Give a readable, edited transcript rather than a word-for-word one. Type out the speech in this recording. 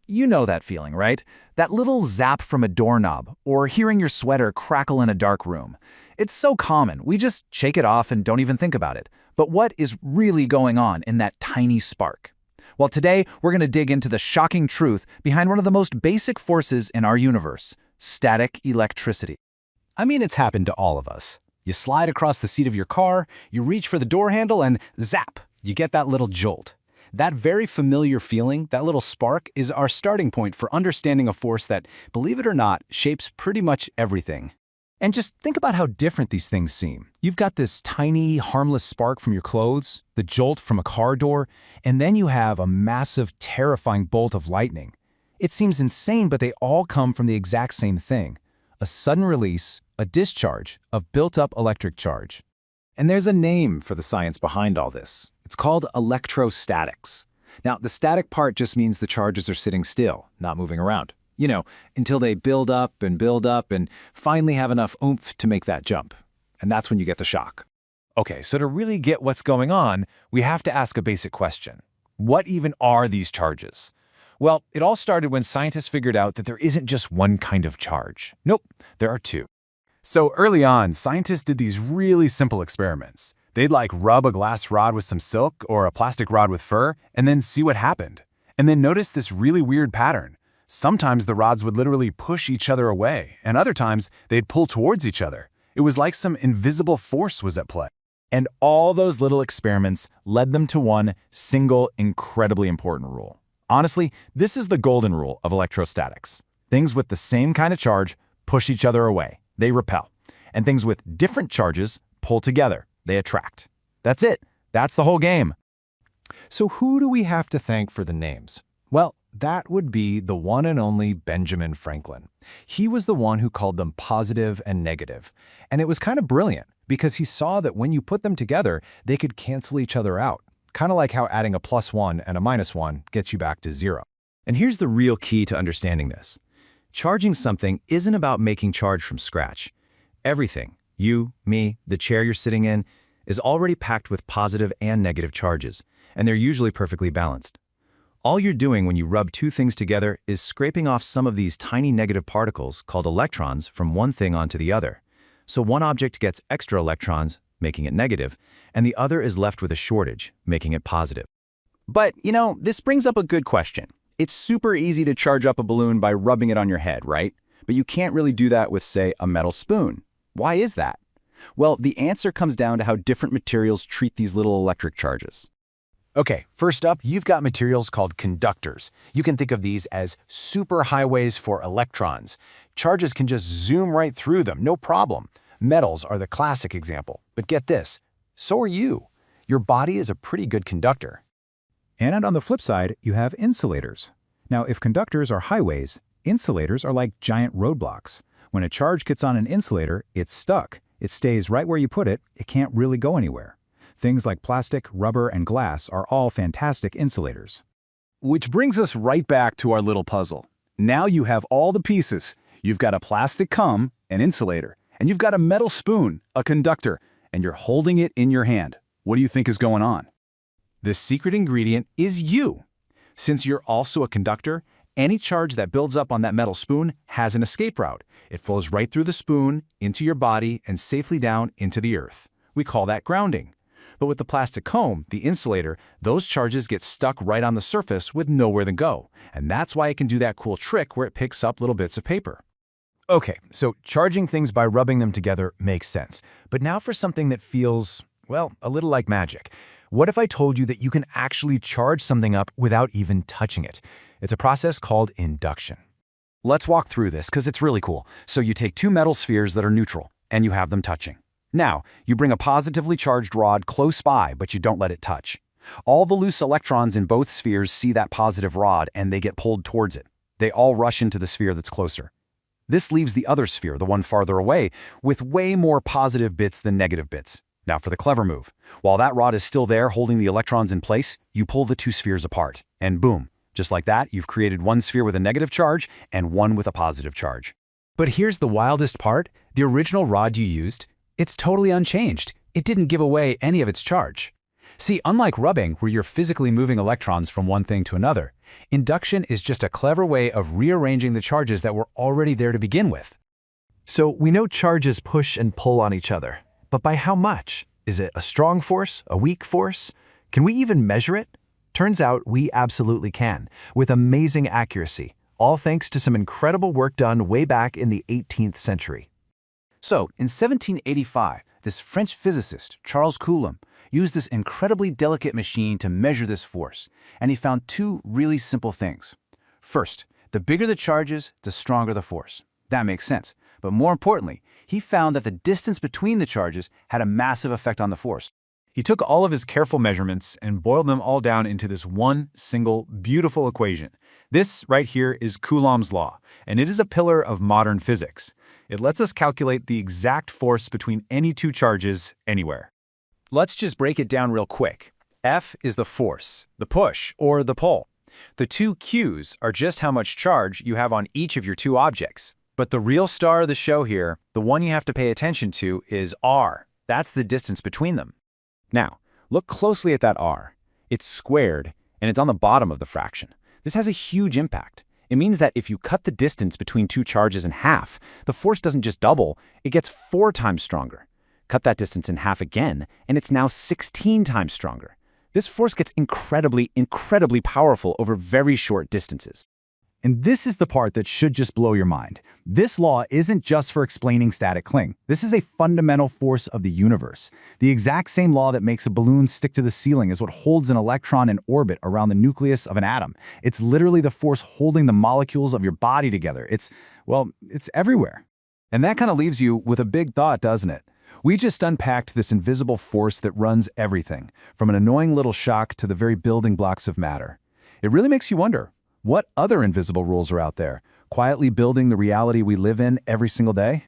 You know that feeling, right? That little zap from a doorknob, or hearing your sweater crackle in a dark room. It's so common, we just shake it off and don't even think about it. But what is really going on in that tiny spark? Well, today we're going to dig into the shocking truth behind one of the most basic forces in our universe, static electricity. I mean, it's happened to all of us. You slide across the seat of your car, you reach for the door handle, and zap, you get that little jolt. That very familiar feeling, that little spark, is our starting point for understanding a force that, believe it or not, shapes pretty much everything. And just think about how different these things seem. You've got this tiny, harmless spark from your clothes, the jolt from a car door, and then you have a massive, terrifying bolt of lightning. It seems insane, but they all come from the exact same thing: a sudden release, a discharge of built-up electric charge. And there's a name for the science behind all this. It's called electrostatics. Now, the static part just means the charges are sitting still, not moving around. You know, until they build up and finally have enough oomph to make that jump. And that's when you get the shock. Okay, so to really get what's going on, we have to ask a basic question. What even are these charges? Well, it all started when scientists figured out that there isn't just one kind of charge. Nope, there are two. So early on, scientists did these really simple experiments. They'd rub a glass rod with some silk or a plastic rod with fur and then see what happened. And then notice this really weird pattern. Sometimes the rods would literally push each other away, and other times they'd pull towards each other. It was like some invisible force was at play. And all those little experiments led them to one single, incredibly important rule. Honestly, this is the golden rule of electrostatics. Things with the same kind of charge push each other away. They repel. And things with different charges pull together. They attract. That's it. That's the whole game. So who do we have to thank for the names? Well, that would be the one and only Benjamin Franklin. He was the one who called them positive and negative. And it was kind of brilliant because he saw that when you put them together, they could cancel each other out. Kind of like how adding a +1 and a -1 gets you back to 0. And here's the real key to understanding this. Charging something isn't about making charge from scratch. Everything, you, me, the chair you're sitting in, is already packed with positive and negative charges, and they're usually perfectly balanced. All you're doing when you rub two things together is scraping off some of these tiny negative particles, called electrons, from one thing onto the other. So one object gets extra electrons, making it negative, and the other is left with a shortage, making it positive. But, this brings up a good question. It's super easy to charge up a balloon by rubbing it on your head, right? But you can't really do that with, say, a metal spoon. Why is that? Well, the answer comes down to how different materials treat these little electric charges. Okay, first up, you've got materials called conductors. You can think of these as superhighways for electrons. Charges can just zoom right through them, no problem. Metals are the classic example. But get this, so are you. Your body is a pretty good conductor. And on the flip side, you have insulators. Now, if conductors are highways, insulators are like giant roadblocks. When a charge gets on an insulator, it's stuck. It stays right where you put it. It can't really go anywhere. Things like plastic, rubber, and glass are all fantastic insulators. Which brings us right back to our little puzzle. Now you have all the pieces. You've got a plastic comb, an insulator, and you've got a metal spoon, a conductor, and you're holding it in your hand. What do you think is going on? The secret ingredient is you. Since you're also a conductor, any charge that builds up on that metal spoon has an escape route. It flows right through the spoon, into your body, and safely down into the earth. We call that grounding. But with the plastic comb, the insulator, those charges get stuck right on the surface with nowhere to go. And that's why it can do that cool trick where it picks up little bits of paper. Okay, so charging things by rubbing them together makes sense. But now for something that feels, well, a little like magic. What if I told you that you can actually charge something up without even touching it? It's a process called induction. Let's walk through this because it's really cool. So you take two metal spheres that are neutral, and you have them touching. Now, you bring a positively charged rod close by, but you don't let it touch. All the loose electrons in both spheres see that positive rod, and they get pulled towards it. They all rush into the sphere that's closer. This leaves the other sphere, the one farther away, with way more positive bits than negative bits. Now for the clever move. While that rod is still there holding the electrons in place, you pull the two spheres apart, and boom, just like that, you've created one sphere with a negative charge and one with a positive charge. But here's the wildest part. The original rod you used, it's totally unchanged. It didn't give away any of its charge. See, unlike rubbing, where you're physically moving electrons from one thing to another, induction is just a clever way of rearranging the charges that were already there to begin with. So we know charges push and pull on each other, but by how much? Is it a strong force, a weak force? Can we even measure it? Turns out we absolutely can, with amazing accuracy, all thanks to some incredible work done way back in the 18th century. So, in 1785, this French physicist, Charles Coulomb, used this incredibly delicate machine to measure this force, and he found two really simple things. First, the bigger the charges, the stronger the force. That makes sense. But more importantly, he found that the distance between the charges had a massive effect on the force. He took all of his careful measurements and boiled them all down into this one single, beautiful equation. This right here is Coulomb's law, and it is a pillar of modern physics. It lets us calculate the exact force between any two charges anywhere. Let's just break it down real quick. F is the force, the push, or the pull. The two Q's are just how much charge you have on each of your two objects. But the real star of the show here, the one you have to pay attention to, is R. That's the distance between them. Now, look closely at that R. It's squared, and it's on the bottom of the fraction. This has a huge impact. It means that if you cut the distance between two charges in half, the force doesn't just double, it gets 4 times stronger. Cut that distance in half again, and it's now 16 times stronger. This force gets incredibly, incredibly powerful over very short distances. And this is the part that should just blow your mind. This law isn't just for explaining static cling. This is a fundamental force of the universe. The exact same law that makes a balloon stick to the ceiling is what holds an electron in orbit around the nucleus of an atom. It's literally the force holding the molecules of your body together. It's everywhere. And that kind of leaves you with a big thought, doesn't it? We just unpacked this invisible force that runs everything, from an annoying little shock to the very building blocks of matter. It really makes you wonder, what other invisible rules are out there, quietly building the reality we live in every single day?